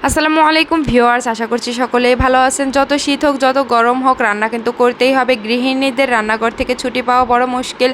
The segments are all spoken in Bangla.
আসসালামু আলাইকুম ভিউয়ার্স, আশা করছি সকলেই ভালো আছেন। যত শীত হোক যত গরম হোক রান্না কিন্তু করতেই হবে। গৃহিণীদের রান্নাঘর থেকে ছুটি পাওয়া বড় মুশকিল।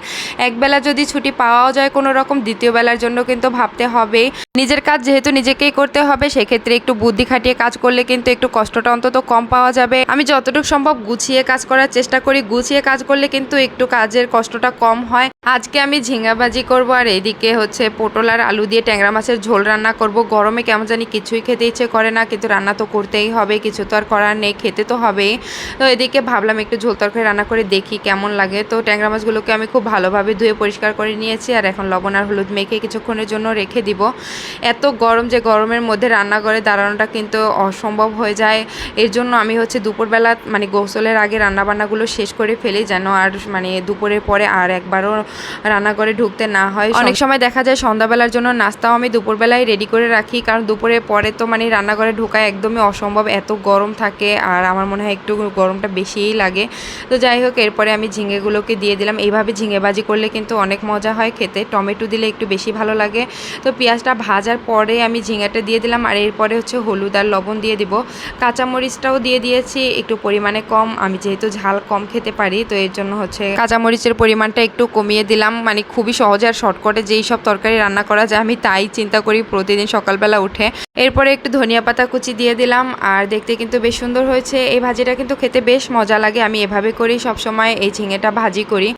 একবেলা যদি ছুটি পাওয়াও যায় কোনো রকম, দ্বিতীয় বেলার জন্য কিন্তু ভাবতে হবে। নিজের কাজ যেহেতু নিজেকেই করতে হবে, সেক্ষেত্রে একটু বুদ্ধি খাটিয়ে কাজ করলে কিন্তু একটু কষ্টটা অন্তত কম পাওয়া যাবে। আমি যতটুকু সম্ভব গুছিয়ে কাজ করার চেষ্টা করি। গুছিয়ে কাজ করলে কিন্তু একটু কাজের কষ্টটা কম হয়। আজকে আমি ঝিঙ্গা ভাজি করবো, আর এইদিকে হচ্ছে পটল আর আলু দিয়ে ট্যাংরা মাছের ঝোল রান্না করব। গরমে কেমন জানি কিছুই খেতে ইচ্ছে করে না, কিন্তু রান্না তো করতেই হবে, কিছু তো আর করার নেই, খেতে তো হবেই। তো এদিকে ভাবলাম একটু ঝোল তরকারি রান্না করে দেখি কেমন লাগে। তো ট্যাংরা মাছগুলোকে আমি খুব ভালোভাবে ধুয়ে পরিষ্কার করে নিয়েছি, আর এখন লবণ আর হলুদ মেখে কিছুক্ষণের জন্য রেখে দিব। এত গরম যে গরমের মধ্যে রান্নাঘরে দাঁড়ানোটা কিন্তু অসম্ভব হয়ে যায়। এর জন্য আমি হচ্ছে দুপুরবেলা মানে গোসলের আগে রান্নাবান্নাগুলো শেষ করে ফেলি, যেন আর মানে দুপুরের পরে আর একবারও রান্নাঘরে ঢুকতে না হয়। অনেক সময় দেখা যায় সন্ধ্যাবেলার জন্য নাস্তাও আমি দুপুরবেলায় রেডি করে রাখি, কারণ দুপুরের পরে তো মানে রান্নাঘরে ঢোকা একদমই অসম্ভব, এত গরম থাকে। আর আমার মনে হয় একটু গরমটা বেশিই লাগে। তো যাই হোক, এরপরে আমি ঝিঙেগুলোকে দিয়ে দিলাম। এইভাবে ঝিঙে ভাজি করলে কিন্তু অনেক মজা হয় খেতে, টমেটো দিলে একটু বেশি ভালো লাগে। তো পেঁয়াজটা ভাজার পরে আমি ঝিঙেটা দিয়ে দিলাম, আর এরপরে হচ্ছে হলুদ আর লবণ দিয়ে দিব। কাঁচামরিচটাও দিয়ে দিয়েছি একটু পরিমাণে কম, আমি যেহেতু ঝাল কম খেতে পারি, তো এর জন্য হচ্ছে কাঁচামরিচের পরিমাণটা একটু কমিয়ে দিলাম। মানে খুবই সহজে আর শর্টকাটে যেই সব তরকারি রান্না করা যায় আমি তাই চিন্তা করি প্রতিদিন সকালবেলা উঠে। এরপরে একটু ধনিয়া পাতা কুচি দিয়ে দিলাম, আর দেখতে কিন্তু বেশ সুন্দর হয়েছে। এই ভাজিটা কিন্তু খেতে বেশ মজা লাগে, আমি এভাবে করি সবসময়, এই ঝিঙেটা ভাজি করি।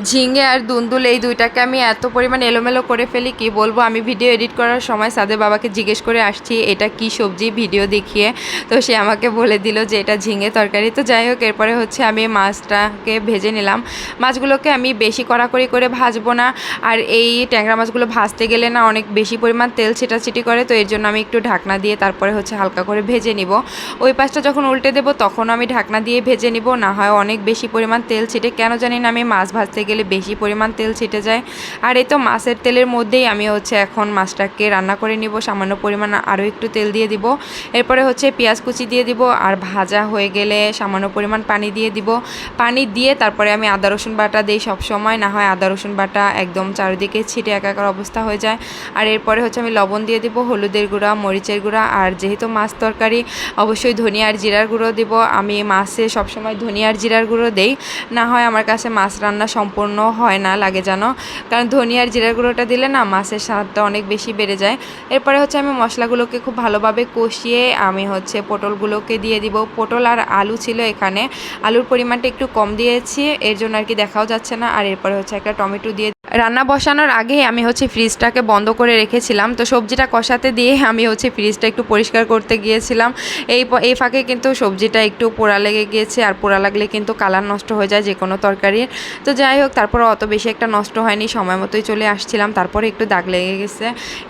ঝিঙে আর দুন্দুল এই দুইটাকে আমি এত পরিমাণ এলোমেলো করে ফেলি কি বলবো। আমি ভিডিও এডিট করার সময় সাদের বাবাকে জিজ্ঞেস করে আসছি এটা কি সবজি ভিডিও দেখিয়ে, তো সে আমাকে বলে দিল যে এটা ঝিঙে তরকারি। তো যাই হোক, এরপরে হচ্ছে আমি মাছটাকে ভেজে নিলাম। মাছগুলোকে আমি বেশি কড়াকড়ি করে ভাজবো না, আর এই ট্যাংরা মাছগুলো ভাজতে গেলে না অনেক বেশি পরিমাণ তেল ছিটাছিটি করে, তো এর জন্য আমি একটু ঢাকনা দিয়ে তারপরে হচ্ছে হালকা করে ভেজে নিব। ওই পাশটা যখন উল্টে দেবো তখন আমি ঢাকনা দিয়ে ভেজে নিব, না হয় অনেক বেশি পরিমাণ তেল ছিটে, কেন জানি না আমি মাছ ভাজতে গেলে বেশি পরিমাণ তেল ছিটে যায়। আর এই তো মাছের তেলের মধ্যেই আমি হচ্ছে এখন মাছটাকে রান্না করে নিব। সামান্য পরিমাণ আরও একটু তেল দিয়ে দিব, এরপরে হচ্ছে পেঁয়াজ কুচি দিয়ে দিব, আর ভাজা হয়ে গেলে সামান্য পরিমাণ পানি দিয়ে দিব। পানি দিয়ে তারপরে আমি আদা রসুন বাটা দিই সবসময়, না হয় আদা রসুন বাটা একদম চারিদিকে ছিটে একাকার অবস্থা হয়ে যায়। আর এরপরে হচ্ছে আমি লবণ দিয়ে দিব, হলুদের গুঁড়া, মরিচের গুঁড়া, আর যেহেতু মাছ তরকারি অবশ্যই ধনিয়া আর জিরার গুঁড়ো দিব। আমি মাছে সবসময় ধনিয়া আর জিরার গুঁড়ো দেই, না হয় আমার কাছে মাছ রান্না সম্পূর্ণ হয় না লাগে জানো, কারণ ধনিয়া আর জিরার গুঁড়োটা দিলে না মাছের স্বাদটা অনেক বেশি বেড়ে যায়। এরপরে হচ্ছে আমি মশলাগুলোকে খুব ভালোভাবে কষিয়ে আমি হচ্ছে পটলগুলোকে দিয়ে দিব। পটল আর আলু ছিল এখানে, আলুর পরিমাণটা একটু কম দিয়েছি, এর জন্য আর কি দেখাও যাচ্ছে না। আর এরপরে হচ্ছে একটা টমেটো দিয়ে রান্না বসানোর আগেই আমি হচ্ছে ফ্রিজটাকে বন্ধ করে রেখেছিলাম। তো সবজিটা কষাতে দিয়ে আমি হচ্ছে ফ্রিজটা একটু পরিষ্কার করতে গিয়েছিলাম। এই ফাঁকে কিন্তু সবজিটা একটু পোড়া লেগে গিয়েছে, আর পোড়া লাগলে কিন্তু কালার নষ্ট হয়ে যায় যে কোনো তরকারির। তো যাই হোক, তারপরে অত বেশি একটা নষ্ট হয়নি, সময় মতোই চলে আসছিলাম, তারপরে একটু দাগ লেগে গেছে।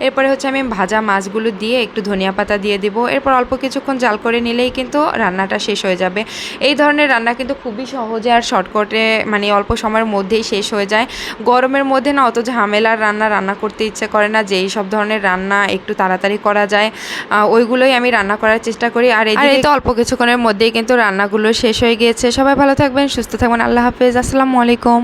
এরপরে হচ্ছে আমি ভাজা মাছগুলো দিয়ে একটু ধনিয়া পাতা দিয়ে দিব। এরপর অল্প কিছুক্ষণ জাল করে নিলেই কিন্তু রান্নাটা শেষ হয়ে যাবে। এই ধরনের রান্না কিন্তু খুবই সহজে আর শর্টকাটে মানে অল্প সময়ের মধ্যেই শেষ হয়ে যায়। গরমের মধ্যে না অত ঝামেলার রান্না করতে ইচ্ছে করে না, যেই সব ধরনের রান্না একটু তাড়াতাড়ি করা যায় ওইগুলোই আমি রান্না করার চেষ্টা করি। আর এই তো অল্প কিছুক্ষণের মধ্যেই কিন্তু রান্নাগুলো শেষ হয়ে গিয়েছে। সবাই ভালো থাকবেন, সুস্থ থাকবেন, আল্লাহ হাফেজ, আসসালামু আলাইকুম।